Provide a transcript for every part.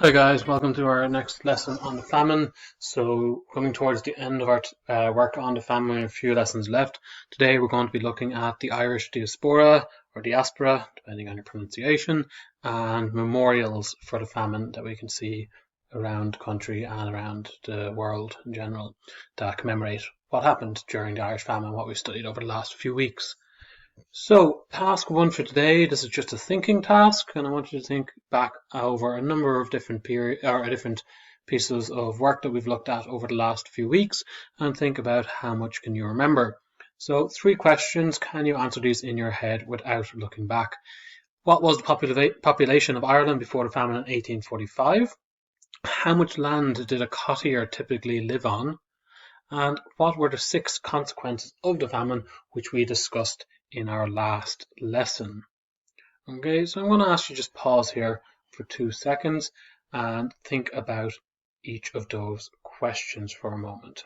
Hi guys, welcome to our next lesson on the famine. So coming towards the end of our work on the famine, we have a few lessons left. Today we're going to be looking at the Irish Diaspora or Diaspora, depending on your pronunciation, and memorials for the famine that we can see around the country and around the world in general that commemorate what happened during the Irish famine, what we've studied over the last few weeks. So, task one for today, this is just a thinking task, and I want you to think back over a number of different different pieces of work that we've looked at over the last few weeks, and think about how much can you remember. So, three questions. Can you answer these in your head without looking back? What was the population of Ireland before the famine in 1845? How much land did a cottier typically live on? And what were the 6 consequences of the famine which we discussed in our last lesson? Okay, so I'm going to ask you just pause here for 2 seconds and think about each of those questions for a moment.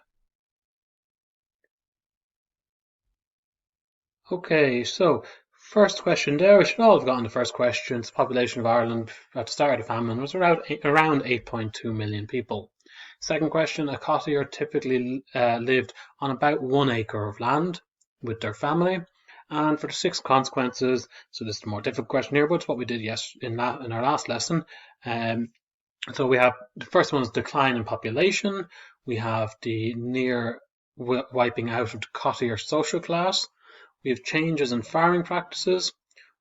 Okay, so first question there, we should all have gotten the first question. The population of Ireland at the start of the famine was around 8.2 million people. Second question, a cottier typically lived on about 1 acre of land with their family. And for the 6 consequences, so this is the more difficult question here, but it's what we did in our last lesson. So we have the first one is decline in population. We have the near wiping out of the cottier social class. We have changes in farming practices.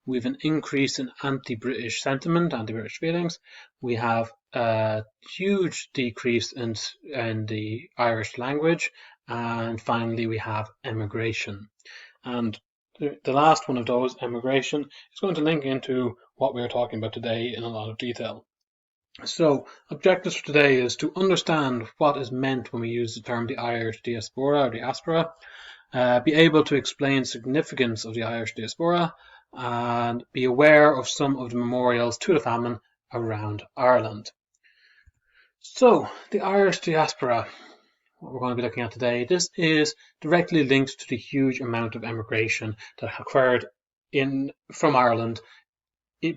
We have an increase in anti-British sentiment, anti-British feelings. We have a huge decrease in the Irish language. And finally, we have emigration. And the last one of those, emigration, is going to link into what we're talking about today in a lot of detail. So, objectives for today is to understand what is meant when we use the term the Irish Diaspora or Diaspora, be able to explain significance of the Irish Diaspora, and be aware of some of the memorials to the famine around Ireland. So, the Irish Diaspora, what we're going to be looking at today, this is directly linked to the huge amount of emigration that occurred from Ireland,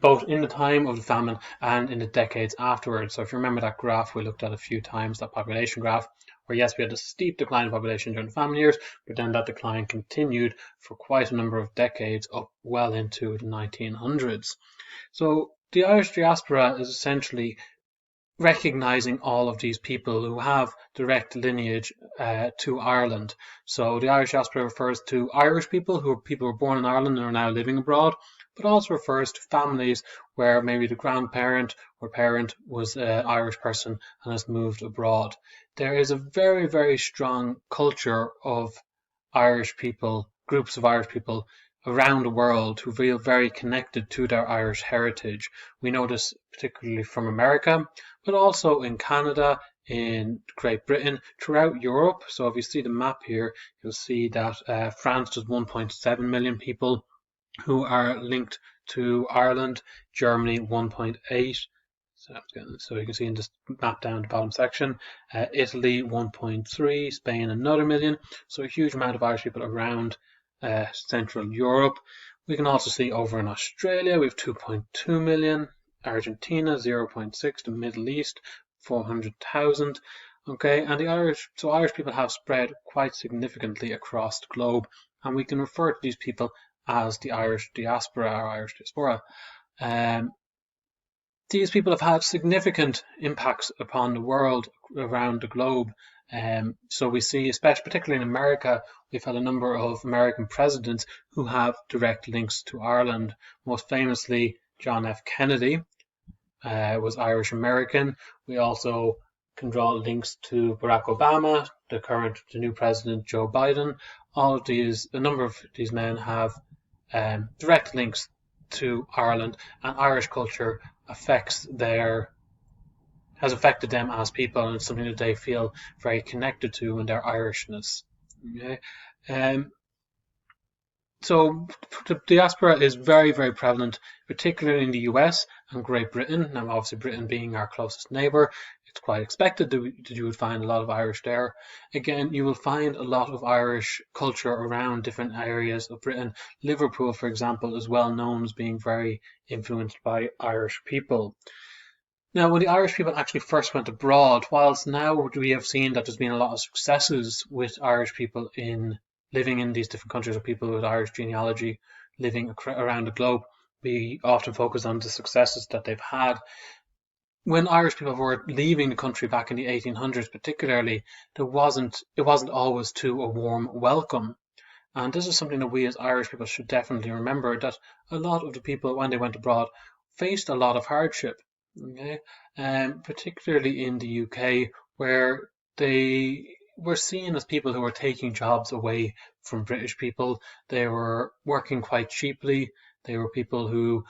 both in the time of the famine and in the decades afterwards. So if you remember that graph we looked at a few times, that population graph, where yes, we had a steep decline in population during the famine years, but then that decline continued for quite a number of decades up well into the 1900s. So the Irish diaspora is essentially recognizing all of these people who have direct lineage to Ireland. So the Irish diaspora refers to Irish people who were born in Ireland and are now living abroad, but also refers to families where maybe the grandparent or parent was an Irish person and has moved abroad. There is a very, very strong culture of Irish people, groups of Irish people around the world who feel very connected to their Irish heritage. We know this particularly from America, but also in Canada, in Great Britain, throughout Europe. So if you see the map here, you'll see that France does 1.7 million people who are linked to Ireland, Germany 1.8. So you can see in this map down the bottom section, Italy 1.3, Spain another million. So a huge amount of Irish people around Central Europe. We can also see over in Australia we have 2.2 million, Argentina 0.6, the Middle East 400,000. Okay, and Irish people have spread quite significantly across the globe, and we can refer to these people as the Irish diaspora or Irish diaspora. These people have had significant impacts upon the world around the globe. So we see, especially particularly in America, we've had a number of American presidents who have direct links to Ireland. Most famously, John F. Kennedy was Irish American. We also can draw links to Barack Obama, the new president Joe Biden. A number of these men have direct links to Ireland, and Irish culture has affected them as people, and it's something that they feel very connected to in their Irishness. Okay? So the diaspora is very, very prevalent, particularly in the US and Great Britain. Now, obviously, Britain being our closest neighbour, it's quite expected that you would find a lot of Irish there. Again, you will find a lot of Irish culture around different areas of Britain. Liverpool, for example, is well known as being very influenced by Irish people. Now, when the Irish people actually first went abroad, whilst now we have seen that there's been a lot of successes with Irish people in living in these different countries, or people with Irish genealogy living around the globe, we often focus on the successes that they've had. When Irish people were leaving the country back in the 1800s, particularly, it wasn't always to a warm welcome. And this is something that we as Irish people should definitely remember, that a lot of the people, when they went abroad, faced a lot of hardship. Okay, particularly in the UK, where they were seen as people who were taking jobs away from British people. They were working quite cheaply. They were people who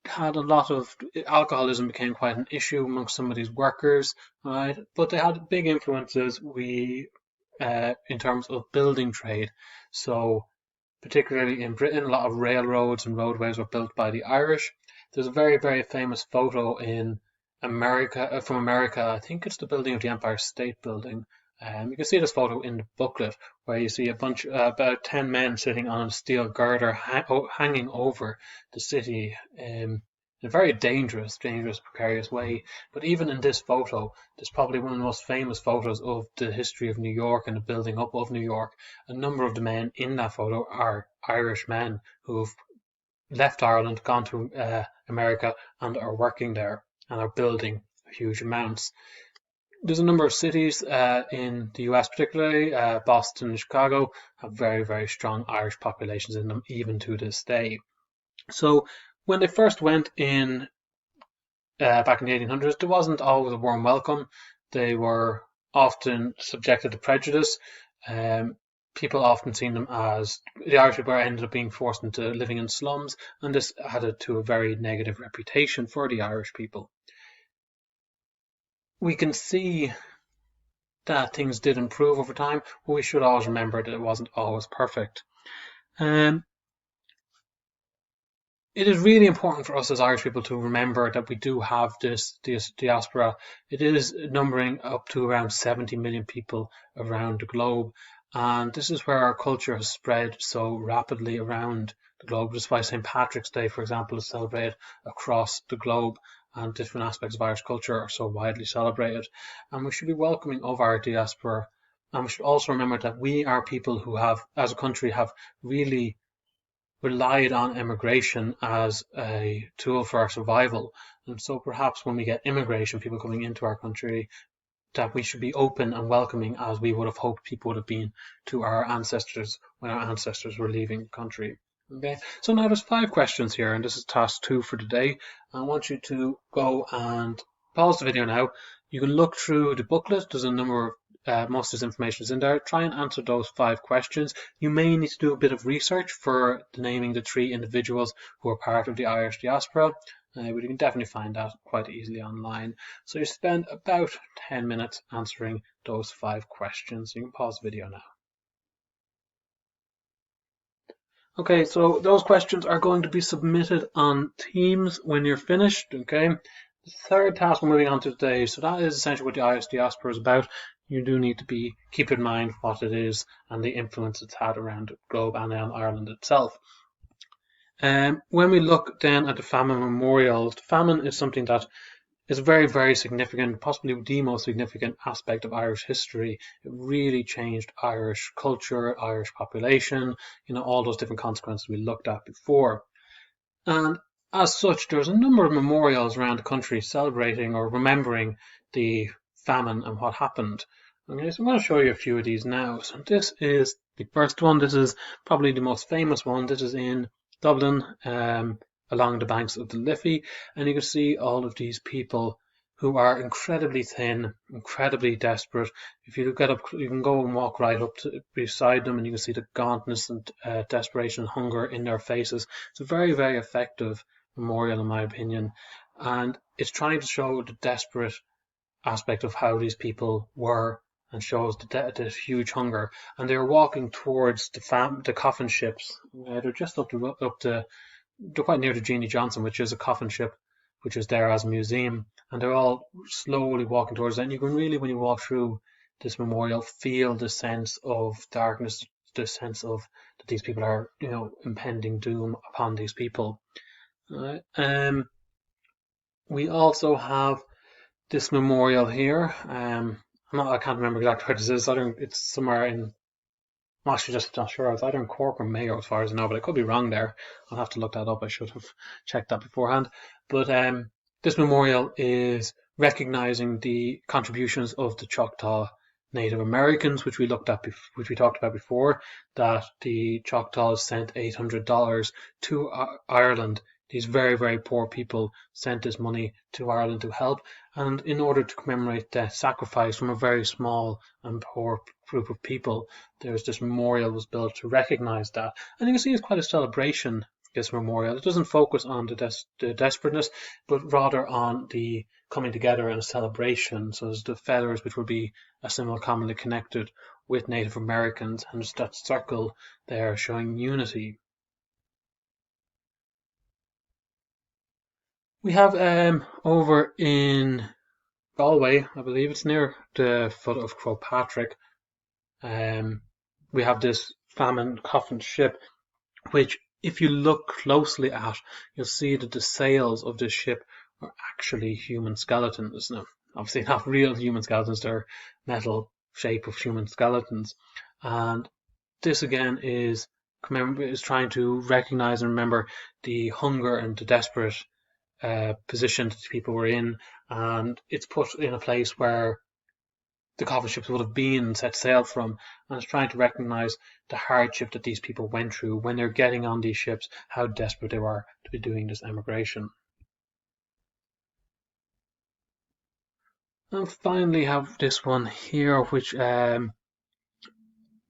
had a lot of alcoholism became quite an issue amongst some of these workers, right? But they had big influences. In terms of building trade, so particularly in Britain, a lot of railroads and roadways were built by the Irish. There's a very, very famous photo in America, from America. I think it's the building of the Empire State Building. You can see this photo in the booklet, where you see about 10 men sitting on a steel girder hanging over the city in a very dangerous, precarious way. But even in this photo, it's probably one of the most famous photos of the history of New York and the building up of New York. A number of the men in that photo are Irish men who've left Ireland, gone to America, and are working there and are building huge amounts. There's a number of cities in the US, particularly Boston and Chicago, have very, very strong Irish populations in them, even to this day. So when they first went in back in the 1800s, there wasn't always a warm welcome. They were often subjected to prejudice. People often seen them as the Irish people ended up being forced into living in slums, and this added to a very negative reputation for the Irish people. We can see that things did improve over time, but we should always remember that it wasn't always perfect. It is really important for us as Irish people to remember that we do have this diaspora. It is numbering up to around 70 million people around the globe, and this is where our culture has spread so rapidly around the globe. This is why St. Patrick's Day, for example, is celebrated across the globe, and different aspects of Irish culture are so widely celebrated. And we should be welcoming of our diaspora. And we should also remember that we are people who have, as a country, have really relied on immigration as a tool for our survival. And so perhaps when we get immigration, people coming into our country, that we should be open and welcoming as we would have hoped people would have been to our ancestors when our ancestors were leaving the country. Okay, so now there's 5 questions here, and this is task 2 for today. I want you to go and pause the video now. You can look through the booklet. There's a number of most of this information is in there. Try and answer those 5 questions. You may need to do a bit of research for naming the 3 individuals who are part of the Irish diaspora, but you can definitely find that quite easily online. So you spend about 10 minutes answering those 5 questions. You can pause the video now. Okay, so those questions are going to be submitted on Teams when you're finished, okay? The third task we're moving on to today, so that is essentially what the Irish diaspora is about. You do need to keep in mind what it is and the influence it's had around the globe and on Ireland itself. When we look then at the Famine Memorials, the famine is something that is very, very significant, possibly the most significant aspect of Irish history. It really changed Irish culture, Irish population, all those different consequences we looked at before. And as such, there's a number of memorials around the country celebrating or remembering the famine and what happened. Okay, so I'm going to show you a few of these now. So this is the first one. This is probably the most famous one. This is in Dublin, along the banks of the Liffey, and you can see all of these people who are incredibly thin, incredibly desperate. If you get up, you can go and walk right up beside them, and you can see the gauntness and desperation and hunger in their faces. It's a very, very effective memorial, in my opinion, and it's trying to show the desperate aspect of how these people were, and shows the huge hunger. And they're walking towards the coffin ships. They're just up to they're quite near to Jeanie Johnson, which is a coffin ship, which is there as a museum, and they're all slowly walking towards it. And you can really, when you walk through this memorial, feel the sense of darkness, the sense of that these people are, impending doom upon these people. We also have this memorial here. I can't remember exactly where this is. It's somewhere in. I'm actually just not sure. It's either in Cork or Mayo, as far as I know, but I could be wrong there. I'll have to look that up. I should have checked that beforehand. But this memorial is recognizing the contributions of the Choctaw Native Americans, which we talked about before. That the Choctaws sent $800 to Ireland. These very, very poor people sent this money to Ireland to help, and in order to commemorate the sacrifice from a very small and poor group of people, there's this memorial was built to recognize that. And you can see it's quite a celebration, this memorial. It doesn't focus on the desperateness, but rather on the coming together and a celebration. So there's the feathers, which would be a symbol commonly connected with Native Americans, and just that circle there showing unity. We have over in Galway, I believe it's near the foot of Croagh Patrick, we have this famine coffin ship, which if you look closely at, you'll see that the sails of this ship are actually human skeletons. Now, obviously not real human skeletons, they're metal shape of human skeletons. And this again is trying to recognize and remember the hunger and the desperate position that people were in, and it's put in a place where the coffin ships would have been and set sail from, and it's trying to recognize the hardship that these people went through when they're getting on these ships, how desperate they were to be doing this emigration. And finally have this one here, which you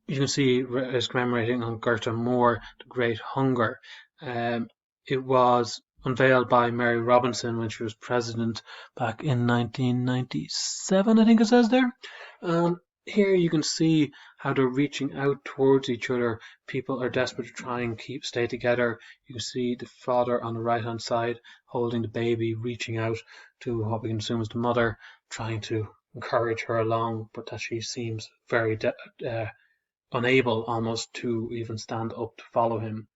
can see is commemorating on Gerta Moore, the Great Hunger. It was unveiled by Mary Robinson when she was president back in 1997, I think it says there. Here you can see how they're reaching out towards each other. People are desperate to try and stay together. You can see the father on the right hand side holding the baby, reaching out to what we can assume is the mother, trying to encourage her along, but that she seems very unable almost to even stand up to follow him.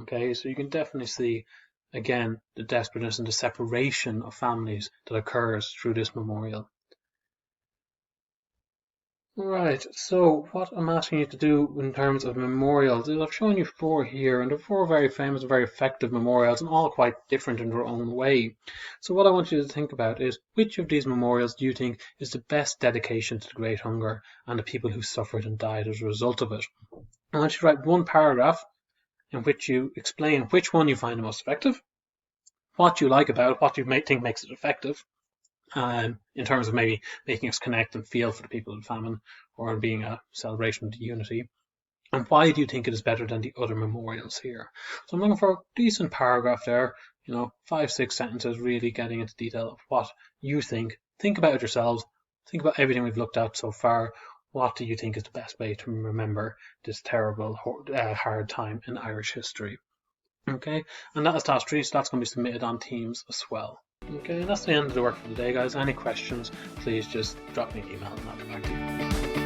Okay, so you can definitely see again the desperateness and the separation of families that occurs through this memorial. Right, so what I'm asking you to do in terms of memorials is I've shown you 4 here, and they're 4 very famous, very effective memorials, and all quite different in their own way. So what I want you to think about is, which of these memorials do you think is the best dedication to the Great Hunger and the people who suffered and died as a result of it? I want you to write 1 paragraph in which you explain which one you find the most effective, what you like about it, what you think makes it effective, in terms of maybe making us connect and feel for the people in famine, or being a celebration of unity, and why do you think it is better than the other memorials here? So I'm looking for a decent paragraph there, 5-6 sentences, really getting into detail of what you think. Think about it yourselves, think about everything we've looked at so far. What do you think is the best way to remember this terrible, hard time in Irish history? Okay, and that is task 3, so that's going to be submitted on Teams as well. Okay, and that's the end of the work for the day, guys. Any questions, please just drop me an email and I'll get back to you.